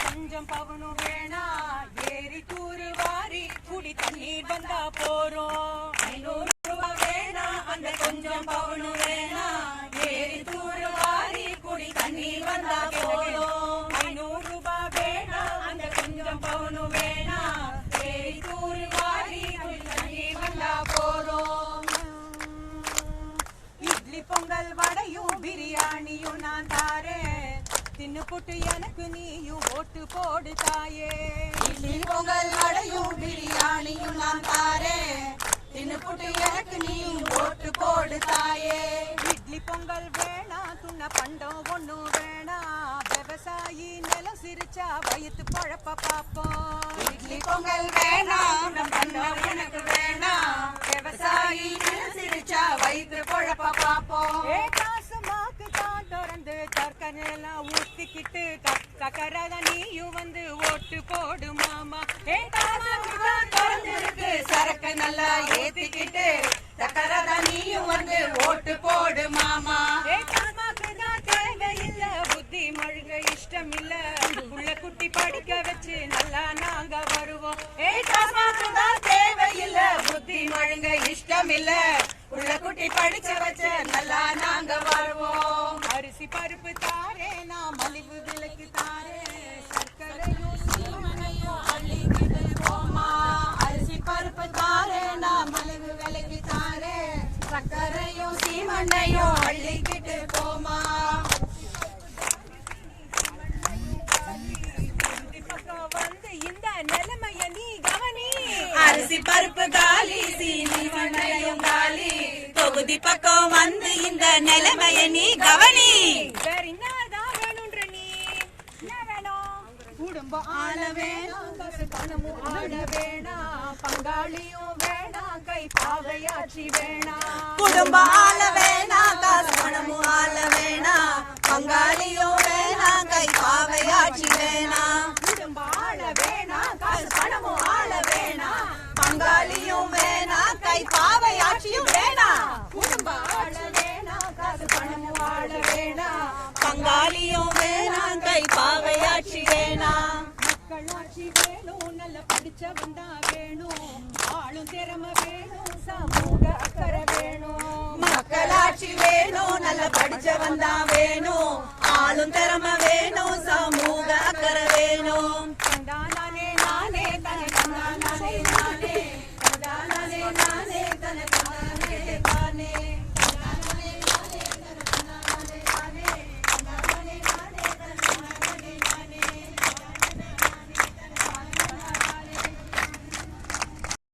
கொஞ்சம் பவனு வேணா ஏறி தூரி வாரி குடி தண்ணீர் வந்தா போறோம் 500 ரூபாய் வேணா அந்த கொஞ்சம் பவனு வேணா ஏறி தூரி வாரி குடி தண்ணீர் வந்தா போறோம் 500 ரூபாய் வேணா அந்த கொஞ்சம் பவனு வேணா ஏறி தூரி வாரி குடி தண்ணீர் வந்தா போறோம் இட்லி பொங்கல் வடையும் பிரியாணியும் நான் தாரேன் தின்னு புட்டு எனக்கு நீயும் ஓட்டு போடு தாயே இட்லி பொங்கல் வடையும் பிரியாணியும் நான் தாரேன் தின்னு புட்டு எனக்கு நீயும் ஓட்டு போடு தாயே இட்லி பொங்கல் வேணா துண்ண பண்டம் ஒண்ணும் வேணா விவசாயி நிலம் சிரிச்சா வயிற்று பழப்ப பாப்போம் இட்லி பொங்கல் வேணா பண்டம் எனக்கு வேணா விவசாயி நிலம் சிரிச்சா வயிற்று பழப்ப பாப்போம் காசு மாக்கு தான் திறந்து தற்கனெல்லாம் ஊத்திக்கிட்டு கக்கரத நீயும் வந்து ஓட்டு போடு மாமா திறந்திருக்கு சரக்கு நல்லா ஏத்திக்கிட்டு தக்கரத நீயும் வந்து ஓட்டு போடு மாமா தேவையில்ல புத்தி மழுங்க இஷ்டம் இல்ல உள்ள குட்டி படிக்க வச்சு நல்லா நாங்க வருவோம் தேவையில்ல புத்தி மழுங்க இஷ்டம் இல்ல உள்ள குட்டி படிச்ச வச்ச நல்லா நாங்க வருவோம் அரிசி பருப்பு தாரே நான் மலிவு விலைக்கு தாரே சர்க்கரையும் சீமனையும் அள்ளிக்கிட்டு போமா அரிசி பருப்பு தாரே நான் மலிவு விலைக்கு தாரே சர்க்கரையும் சீமண்ணையும் அள்ளிக்கிட்டு போமா வந்து இந்த நிலைமைய நீ கவனி அரிசி பருப்பு காலி சீனி மண்ணையும் காலி தொகுதி பக்கம் வந்து இந்த நிலைமைய நீ கவனி வேற என்னதான் வேணும்ன்ற நீ என்ன வேணும் குடும்பம் ஆள வேணாம் காசு பணமும் ஆள வேணாம் பங்காளியும் வேணாம் கை பாவையாட்சி வேணாம் குடும்பம் ஆள வேணாம் காசு பணமும் ஆள வேணாம் பங்காளியும் வேணாம் கை பாவையாட்சி வேணாம் குடும்பம் ஆள வேணாம் காசு பணமும் ஆள வேணாம் பங்காளியும் வேணாம் கை பாவையாட்சியும் வேணாம் குடும்பம் ஆள வேணாம் காசு பணமும் ஆள வேணாம் பங்காளியும் வேணாம் கை பாவையாட்சி வேணாம் மக்களாட்சி வேணும் நல்ல படிச்சவன் தான் வேணும் ஆளும் திறமை வேணும் சமூக அக்கறை வேணும் மக்களாட்சி வேணும் நல்ல படிச்சவன் தான் வேணும் ஆளும் திறமை வேணும்